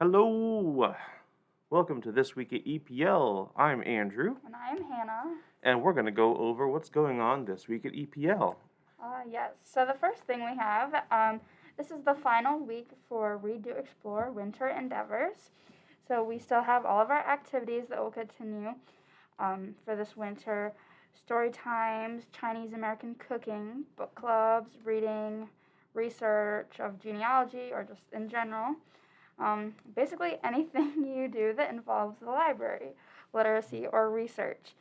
Hello! Welcome to This Week at EPL. I'm Andrew. And I'm Hannah. And we're going to go over what's going on this week at EPL. Yes, so the first thing we have, this is the final week for Read, Do, Explore Winter Endeavors. So we still have all of our activities that will continue for this winter. Story times, Chinese American cooking, book clubs, reading, research of genealogy, or just in general. Basically anything you do that involves the library, literacy, or research.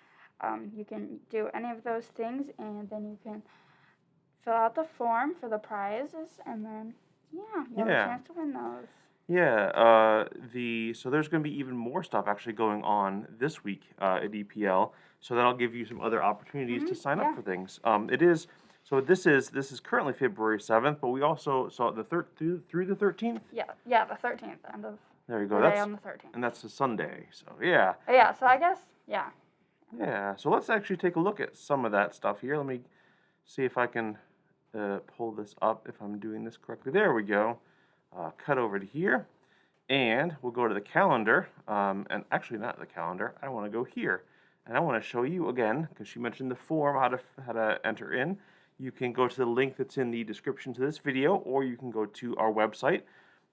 You can do any of those things, and then you can fill out the form for the prizes, and then, you have a chance to win those. Yeah, so there's going to be even more stuff actually going on this week at EPL, so that'll give you some other opportunities to sign up for things. This is currently February 7th, but we also saw through the 13th? Yeah, the 13th, end of there you go. Day on the 13th. And that's a Sunday, so yeah. Yeah, so I guess, yeah. Yeah, so let's actually take a look at some of that stuff here. Let me see if I can pull this up, if I'm doing this correctly. There we go. Cut over to here, and we'll go to the calendar, and actually not the calendar. I want to go here, and I want to show you again, because she mentioned the form, how to enter in. You can go to the link that's in the description to this video, or you can go to our website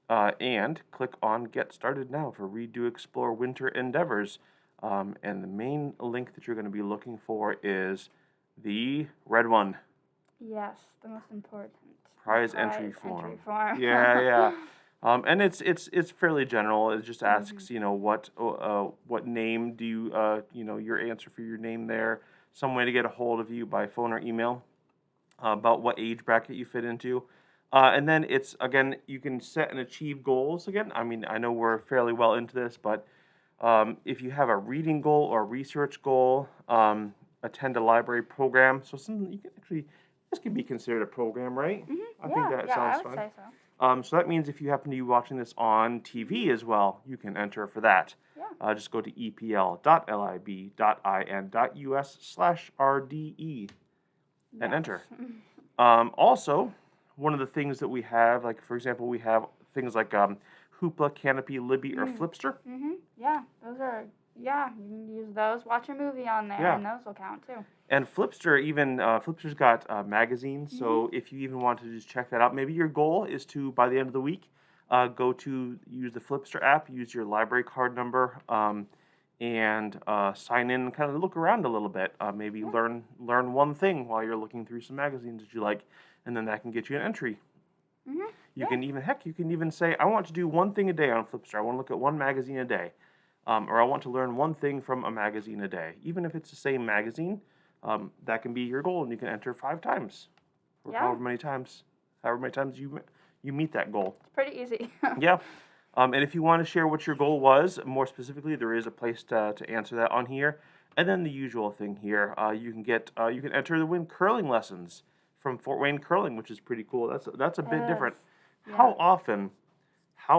and click on Get Started Now for Read, Do, Explore Winter Endeavors. And the main link that you're going to be looking for is the red one. Yes, the most important. Prize entry form. Yeah. And it's fairly general. It just asks, what name do you, your answer for your name there, some way to get a hold of you by phone or email, about what age bracket you fit into. And then it's, again, you can set and achieve goals again. I mean, I know we're fairly well into this, but if you have a reading goal or a research goal, attend a library program. So this can be considered a program, right? Mm-hmm. I think that sounds fun. I would say so. So that means if you happen to be watching this on TV as well, you can enter for that. Yeah. Just go to epl.lib.in.us/RDE and enter. Also, one of the things that we have, like for example, we have things like Hoopla, Canopy, Libby, or Flipster. Mm-hmm. Yeah, those are, you can use those. Watch a movie on there, and those will count too. And Flipster, Flipster's got magazines, so if you even want to just check that out, maybe your goal is to, by the end of the week, use the Flipster app, use your library card number, and sign in and kind of look around a little bit. Maybe learn one thing while you're looking through some magazines that you like, and then that can get you an entry. Mm-hmm. You can even say, I want to do one thing a day on Flipster. I want to look at one magazine a day. Or I want to learn one thing from a magazine a day. Even if it's the same magazine, that can be your goal, and you can enter 5 times. Or however many times you meet that goal. It's pretty easy. Yeah. And if you want to share what your goal was, more specifically, there is a place to answer that on here. And then the usual thing here, you can enter to win curling lessons from Fort Wayne Curling, which is pretty cool. That's a bit different. Yeah. How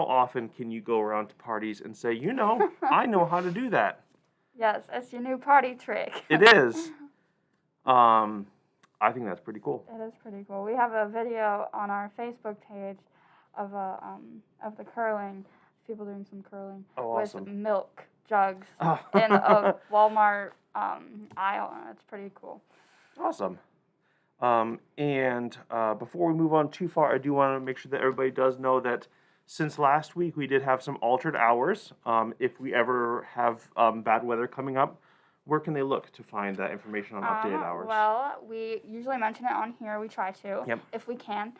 often can you go around to parties and say, I know how to do that? Yes, it's your new party trick. It is. I think that's pretty cool. It is pretty cool. We have a video on our Facebook page of the curling, people doing some curling with milk jugs in a Walmart aisle. It's pretty cool. Awesome. And before we move on too far, I do want to make sure that everybody does know that since last week, we did have some altered hours. If we ever have bad weather coming up, where can they look to find that information on updated hours? Well, we usually mention it on here. We try to, if we can.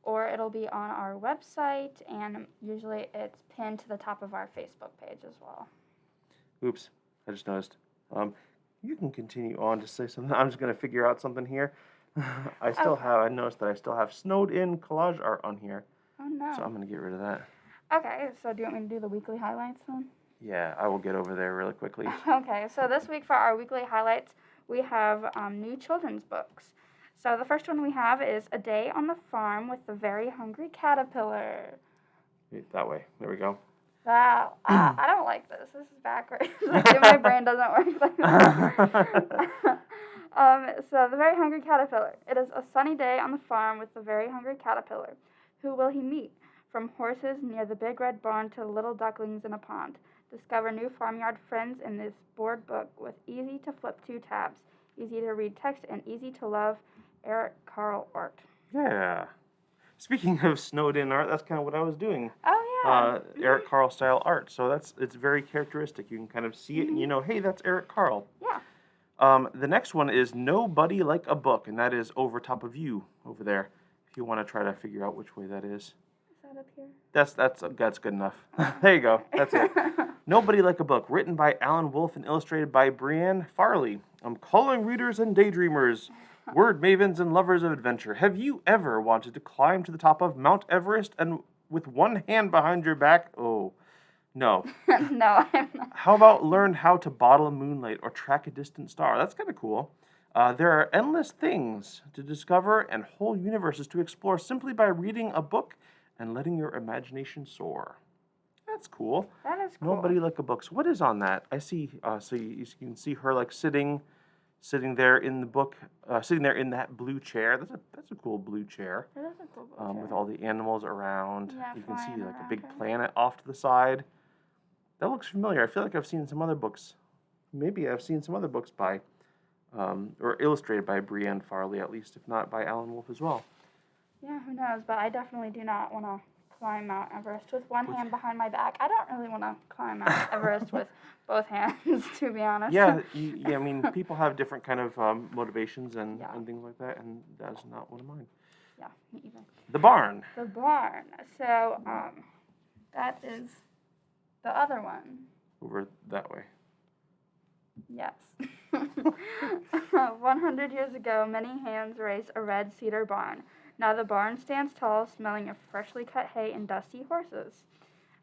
Or it'll be on our website, and usually it's pinned to the top of our Facebook page as well. Oops, I just noticed. You can continue on to say something. I'm just going to figure out something here. I noticed that I still have snowed in collage art on here. Oh, no. So I'm going to get rid of that. Okay, so do you want me to do the weekly highlights then? Yeah, I will get over there really quickly. Okay, so this week for our weekly highlights, we have new children's books. So the first one we have is A Day on the Farm with the Very Hungry Caterpillar. That way. There we go. Wow, I don't like this. This is backwards. My brain doesn't work like that. So The Very Hungry Caterpillar. It is a sunny day on the farm with the very hungry caterpillar. Who will he meet? From horses near the big red barn to little ducklings in a pond. Discover new farmyard friends in this board book with easy to flip to tabs, easy to read text, and easy to love Eckhart art. Yeah. Speaking of snowed in art, that's kind of what I was doing. Oh yeah. Eckhart style art. So it's very characteristic. You can kind of see it and you know, hey, that's Eckhart. Yeah. The next one is Nobody Like a Book, and that is over top of you over there. If you want to try to figure out which way that is. Is that up here? That's good enough. There you go. That's it. Nobody Like a Book, written by Alan Wolfe and illustrated by Brianne Farley. I'm calling readers and daydreamers, word mavens and lovers of adventure. Have you ever wanted to climb to the top of Mount Everest and with one hand behind your back? Oh, no. No, I'm not. How about learn how to bottle moonlight or track a distant star? That's kind of cool. There are endless things to discover and whole universes to explore simply by reading a book and letting your imagination soar. That's cool. That is cool. Nobody Like a Book. So what is on that? I see. So you can see her like sitting there in the book, sitting there in that blue chair. That's a cool blue chair. That is a cool blue chair. With all the animals around. Yeah, You can see flying like a around big her. planet off to the side. That looks familiar. I feel like I've seen some other books. Maybe I've seen some other books by, or illustrated by Brianne Farley, at least, if not by Alan Wolfe as well. Yeah, who knows? But I definitely do not want to climb Mount Everest with one hand behind my back. I don't really want to climb Mount Everest with both hands, to be honest. Yeah, I mean, people have different kind of motivations and things like that, and that's not one of mine. Yeah, me either. The barn. The barn. So, that is the other one. Over that way. Yes. 100 years ago, many hands raised a red cedar barn. Now the barn stands tall, smelling of freshly cut hay and dusty horses.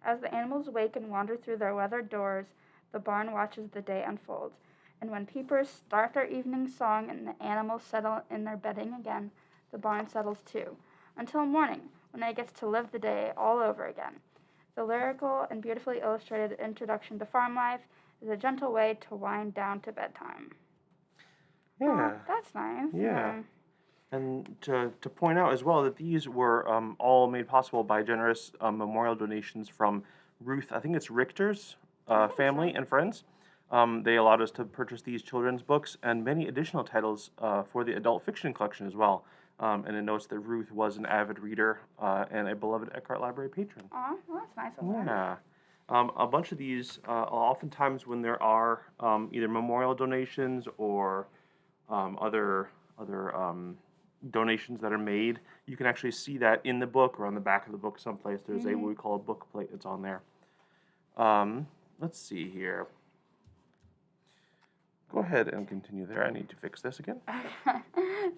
As the animals wake and wander through their weathered doors, the barn watches the day unfold. And when peepers start their evening song and the animals settle in their bedding again, the barn settles too, until morning, when it gets to live the day all over again. The lyrical and beautifully illustrated introduction to farm life is a gentle way to wind down to bedtime. Yeah. Oh, that's nice. Yeah. And to point out as well that these were all made possible by generous memorial donations from Ruth, I think it's Richter's family and friends. They allowed us to purchase these children's books and many additional titles for the adult fiction collection as well. And it notes that Ruth was an avid reader and a beloved Eckhart Library patron. Aw, well, that's nice of her. Yeah. A bunch of these, oftentimes when there are either memorial donations or other donations that are made, you can actually see that in the book or on the back of the book someplace. There's what we call a book plate that's on there. Let's see here. Go ahead and continue there. I need to fix this again.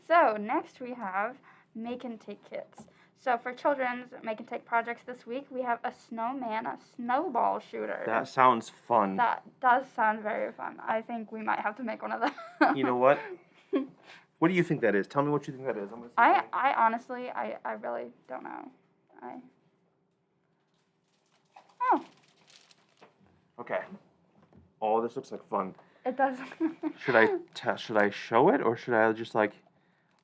So next we have make and take kits. So for children's make and take projects this week, we have a snowman, a snowball shooter. That sounds fun. That does sound very fun. I think we might have to make one of those. You know what? What do you think that is? Tell me what you think that is. I'm gonna see I honestly, I really don't know. Oh. Okay. Oh, this looks like fun. It does. Should I show it, or should I just like?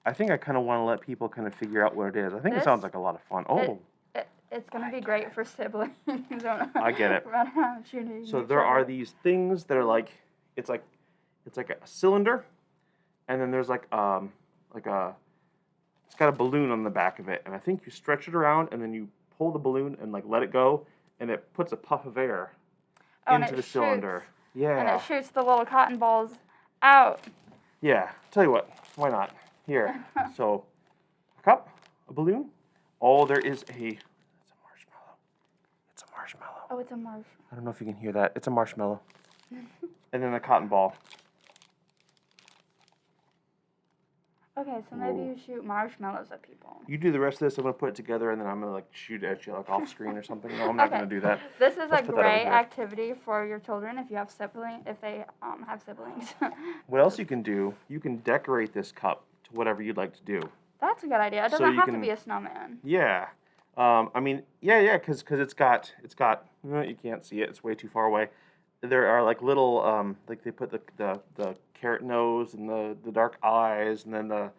I think I kind of want to let people kind of figure out what it is. I think it sounds like a lot of fun. Oh. It's gonna be great for siblings who don't I get it. run around shooting. So there are these things that are like it's like a cylinder, and then there's it's got a balloon on the back of it, and I think you stretch it around, and then you pull the balloon and like let it go, and it puts a puff of air into the cylinder. Yeah. And it shoots the little cotton balls out. Yeah. Tell you what, why not? Here. So, a cup, a balloon. Oh, there is it's a marshmallow. It's a marshmallow. Oh, it's a marshmallow. I don't know if you can hear that. It's a marshmallow. And then a cotton ball. Okay, so maybe you shoot marshmallows at people. You do the rest of this. I'm gonna put it together, and then I'm gonna like shoot at you like off screen or something. No, I'm not gonna do that. This is Let's a put that over great here. activity for your children if you have siblings. If they have siblings. What else you can do? You can decorate this cup to whatever you'd like to do. That's a good idea. It So doesn't you have can- to be a snowman. Yeah. I mean, yeah, because it's got. You can't see it. It's way too far away. There are like little like they put the carrot nose and the dark eyes and then the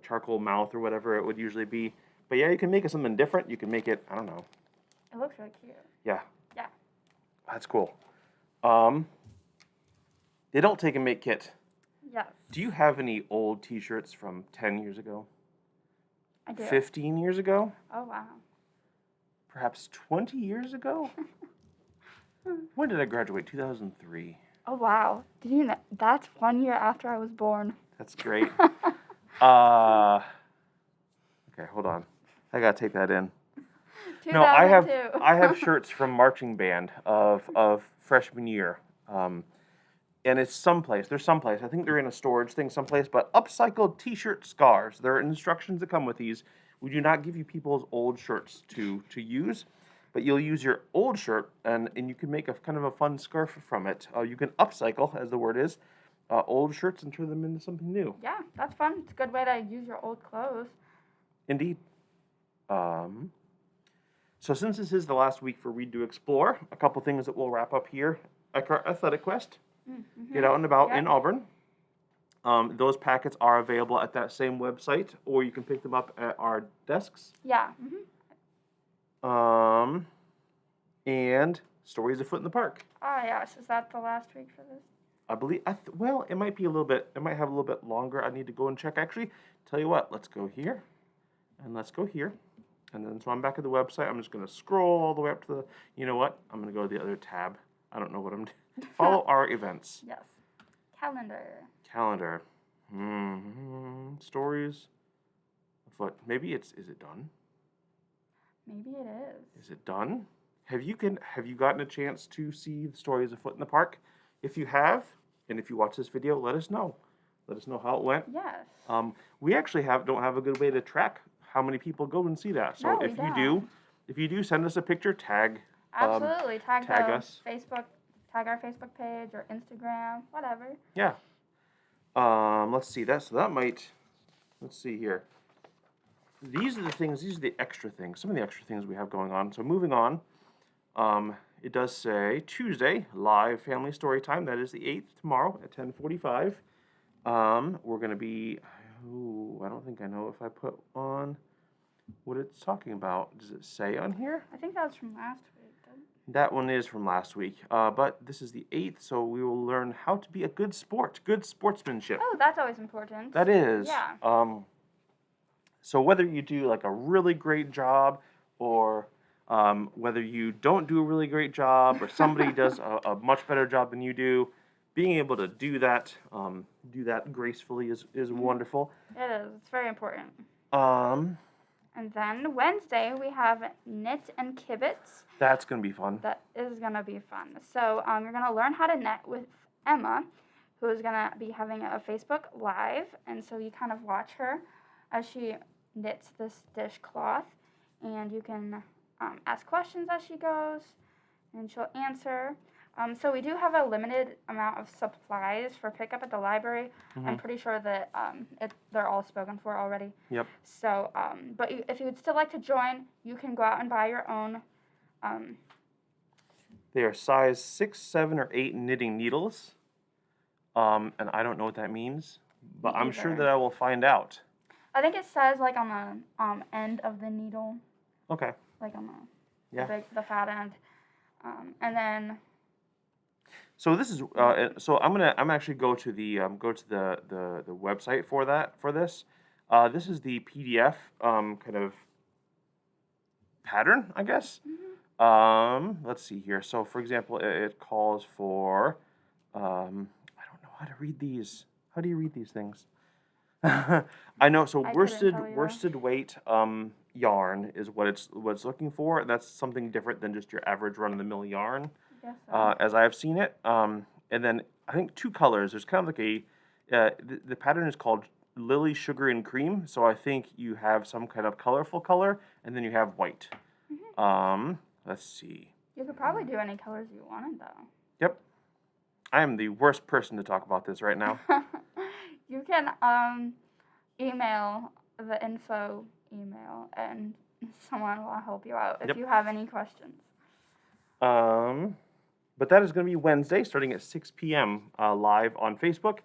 charcoal mouth or whatever it would usually be. But yeah, you can make it something different. You can make it, I don't know. It looks really cute. Yeah. Yeah. That's cool. They don't take and make kit. Yes. Do you have any old t-shirts from 10 years ago? I do. 15 years ago? Oh, wow. Perhaps 20 years ago? When did I graduate? 2003. Oh, wow. Did you know? That's 1 year after I was born. That's great. Okay, hold on. I gotta take that in. No, I have shirts from marching band of freshman year. And it's someplace. They're someplace. I think they're in a storage thing someplace. But upcycled t-shirt scars. There are instructions that come with these. We do not give you people's old shirts to use, but you'll use your old shirt and you can make a kind of a fun scarf from it. You can upcycle, as the word is, old shirts and turn them into something new. Yeah, that's fun. It's a good way to use your old clothes. Indeed. So since this is the last week for Read to Explore, a couple things that we'll wrap up here. Eckhart Athletic Quest. Mm-hmm. Get out and about in Auburn. Those packets are available at that same website, or you can pick them up at our desks. Yeah. Mm-hmm. And Stories Afoot in the Park. Ah, yes. Is that the last week for this? I believe. Well, it might be a little bit. It might have a little bit longer. I need to go and check. Actually, tell you what. Let's go here, and let's go here, and then so I'm back at the website. I'm just gonna scroll all the way up to the. You know what? I'm gonna go to the other tab. I don't know what I'm doing. Follow our events. Yes. Calendar. Stories Afoot. Maybe is it done? Maybe it is. Is it done? Have you gotten a chance to see the Stories Afoot in the Park? If you have, and if you watch this video, let us know. Let us know how it went. Yes. We actually don't have a good way to track how many people go and see that. So no, if you do, send us a picture, tag. Absolutely. Tag us. Facebook. Tag our Facebook page or Instagram, whatever. Yeah. Let's see. Let's see here. These are the things. These are the extra things. Some of the extra things we have going on. So moving on. It does say Tuesday live family story time. That is the 8th tomorrow at 10:45. We're gonna be. I don't think I know if I put on what it's talking about. Does it say on here? I think that was from last week. That one is from last week, but this is the 8th, so we will learn how to be a good sportsmanship. Oh, that's always important. That is. Yeah. So whether you do like a really great job, or whether you don't do a really great job, or somebody does a much better job than you do, being able to do that gracefully is wonderful. It is. It's very important. And then Wednesday, we have Knit and Kibbitz. That's going to be fun. That is going to be fun. So you're going to learn how to knit with Emma, who is going to be having a Facebook Live. And so you kind of watch her as she knits this dishcloth. And you can ask questions as she goes, and she'll answer. So we do have a limited amount of supplies for pickup at the library. Mm-hmm. I'm pretty sure that they're all spoken for already. Yep. So, but if you would still like to join, you can go out and buy your own. They are size 6, 7, or 8 knitting needles. And I don't know what that means, but I'm sure that I will find out. I think it says like on the end of the needle. Okay. Like on the fat end, and then. So this is so I'm actually go to the website for this. This is the PDF kind of pattern, I guess. Mm-hmm. Let's see here. So for example, it calls for I don't know how to read these. How do you read these things? I know. So worsted weight yarn is what it's looking for. That's something different than just your average run of the mill yarn. Yes, as I have seen it. And then I think 2 colors. There's kind of like the pattern is called Lily, Sugar, and Cream. So I think you have some kind of colorful color, and then you have white. Mm-hmm. Let's see. You could probably do any colors you wanted, though. Yep. I am the worst person to talk about this right now. You can email the info email, and someone will help you out if you have any questions. But that is going to be Wednesday, starting at 6 p.m. Live on Facebook.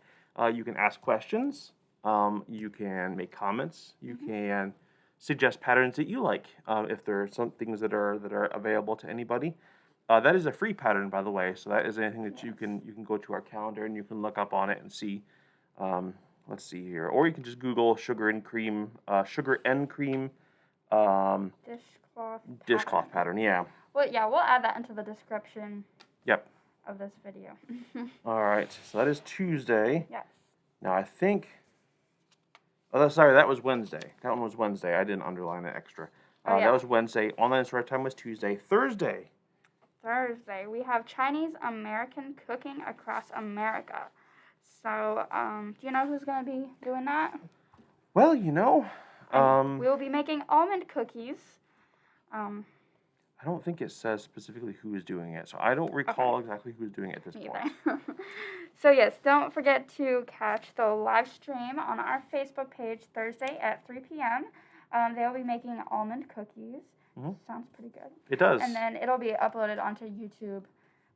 You can ask questions. You can make comments. You can suggest patterns that you like, if there are some things that are available to anybody. That is a free pattern, by the way, so that is anything that you can go to our calendar and you can look up on it and see. Let's see here, or you can just Google sugar and cream dishcloth pattern. Yeah. Well, yeah, we'll add that into the description. Yep. Of this video. All right, so that is Tuesday. Yes. Now I think. Oh, sorry, that was Wednesday. That one was Wednesday. I didn't underline it extra. Yeah. That was Wednesday. Online start time was Tuesday. Thursday, we have Chinese American cooking across America. So, do you know who's going to be doing that? Well, we will be making almond cookies. I don't think it says specifically who is doing it, so I don't recall exactly who's doing it at this point. So yes, don't forget to catch the live stream on our Facebook page Thursday at 3 p.m. They'll be making almond cookies. Mm-hmm. Sounds pretty good. It does. And then it'll be uploaded onto YouTube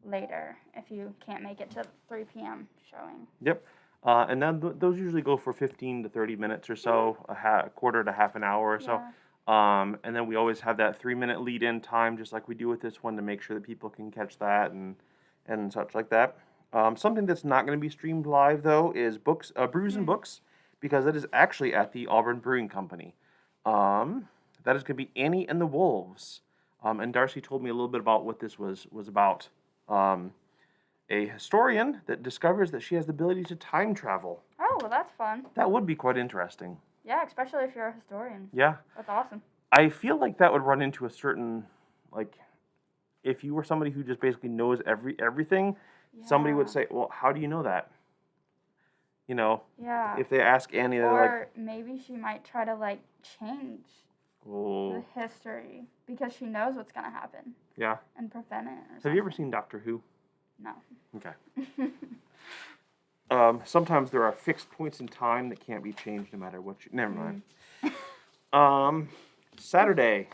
later if you can't make it to 3 p.m. showing. Yep. And then those usually go for 15 to 30 minutes or so, a quarter to half an hour or so. And then we always have that 3-minute lead-in time, just like we do with this one, to make sure that people can catch that and such like that. Something that's not going to be streamed live, though, is Brews and Books, because it is actually at the Auburn Brewing Company. That is going to be Annie and the Wolves. And Darcy told me a little bit about what this was about. A historian that discovers that she has the ability to time travel. Oh, well, that's fun. That would be quite interesting. Yeah, especially if you're a historian. Yeah. That's awesome. I feel like that would run into a certain, if you were somebody who just basically knows everything, somebody would say, well, how do you know that? Yeah. If they ask Annie, they're or maybe she might try to, change the history because she knows what's going to happen. Yeah. And prevent it. Have you ever seen Doctor Who? No. Okay. Sometimes there are fixed points in time that can't be changed no matter what never mind. Saturday.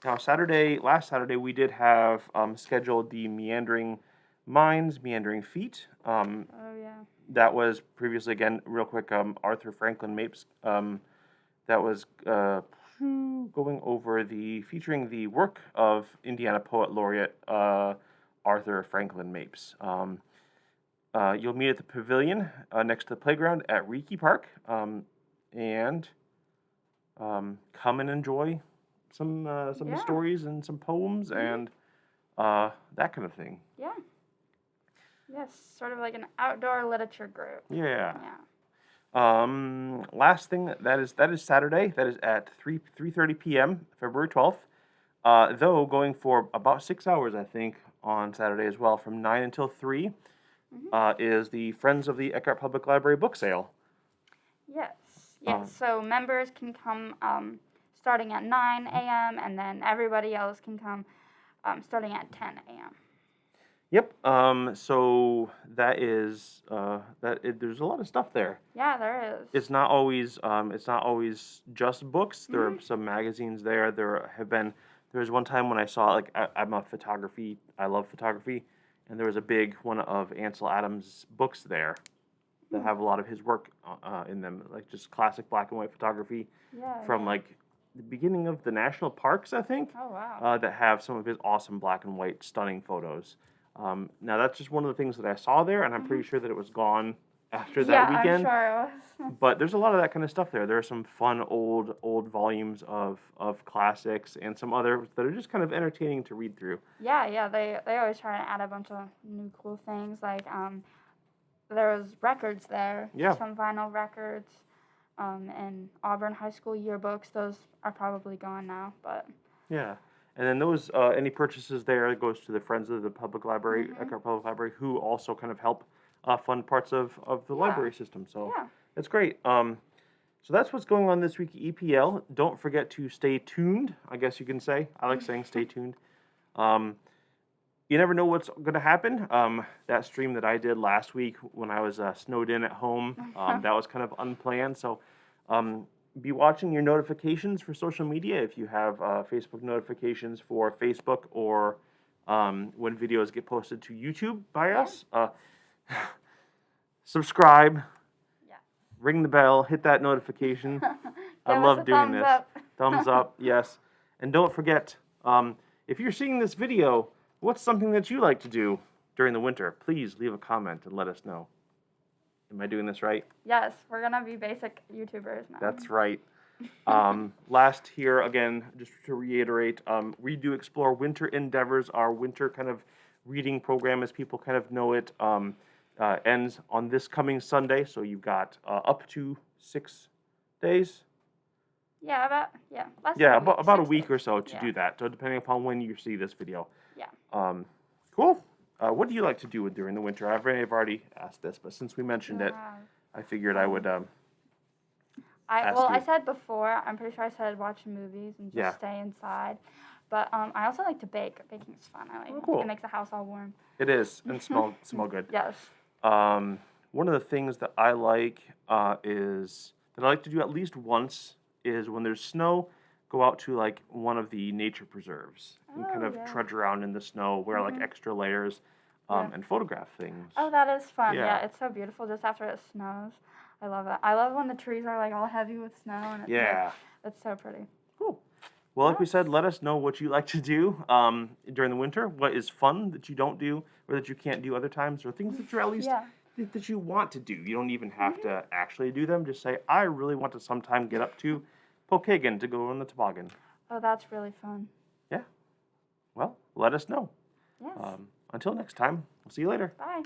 Now, last Saturday, we did have scheduled the Meandering Minds, Meandering Feet. Oh, yeah. That was previously, again, real quick, Arthur Franklin Mapes. That was going over featuring the work of Indiana Poet Laureate Arthur Franklin Mapes. You'll meet at the pavilion next to the playground at Reiki Park, and come and enjoy some stories and some poems and that kind of thing. Yeah. Yes, sort of like an outdoor literature group. Yeah. Last thing, that is Saturday. That is at 3:30 p.m. February 12th. Though going for about 6 hours, I think, on Saturday as well, from 9 until 3. Is the Friends of the Eckhart Public Library book sale. Yes. So members can come starting at 9 a.m. and then everybody else can come starting at 10 a.m. Yep. So that is there's a lot of stuff there. Yeah, there is. It's not always just books. There are some magazines there. There was one time when I saw I love photography, and there was a big one of Ansel Adams' books there that have a lot of his work in them, just classic black and white photography from the beginning of the national parks, I think. Oh, wow. That have some of his awesome black and white stunning photos. Now that's just one of the things that I saw there, and I'm pretty sure that it was gone after that weekend. Yeah, I'm sure it was. But there's a lot of that kind of stuff there. There are some fun old volumes of classics and some others that are just kind of entertaining to read through. Yeah, they always try to add a bunch of new cool things. There was records there. Yeah. Some vinyl records, and Auburn High School yearbooks. Those are probably gone now, but. Yeah. And then those, any purchases there goes to the Friends of the Public Library, Eckhart Public Library, who also kind of help fund parts of the library system. So it's great. So that's what's going on this week at EPL. Don't forget to stay tuned, I guess you can say. I like saying stay tuned. You never know what's going to happen. That stream that I did last week when I was snowed in at home, that was kind of unplanned. So be watching your notifications for social media if you have Facebook notifications for Facebook or when videos get posted to YouTube by us. Subscribe, ring the bell, hit that notification. I love doing this. Thumbs up, yes. And don't forget, if you're seeing this video, what's something that you like to do during the winter? Please leave a comment and let us know. Am I doing this right? Yes, we're gonna be basic YouTubers now. That's right. Last here, again, just to reiterate, Read, Do, Explore Winter Endeavors, our winter kind of reading program, as people kind of know it, ends on this coming Sunday. So you've got up to 6 days. Yeah, About a week or so to Yeah. do that. So depending upon when you see this video. Yeah. Cool. What do you like to do during the winter? I've already asked this, but since we mentioned it, I figured I would ask you. I said before, I'm pretty sure I said watch movies and just stay inside. But I also like to bake. Baking is fun. I like it. Cool. It makes the house all warm. It is, and smell good. Yes. One of the things that I like is that I like to do at least once is when there's snow, go out to like one of the nature preserves and kind of trudge around in the snow, wear like extra layers, and photograph things. Oh, that is fun. Yeah. Yeah, it's so beautiful just after it snows. I love it. I love when the trees are like all heavy with snow and it's so pretty. Cool. Well, like we said, let us know what you like to do during the winter. What is fun that you don't do or that you can't do other times, or things that you're at least that you want to do. You don't even have to actually do them. Just say, I really want to sometime get up to Pokagon to go on the toboggan. Oh, that's really fun. Yeah. Well, let us know. Yes. Until next time, we'll see you later. Bye.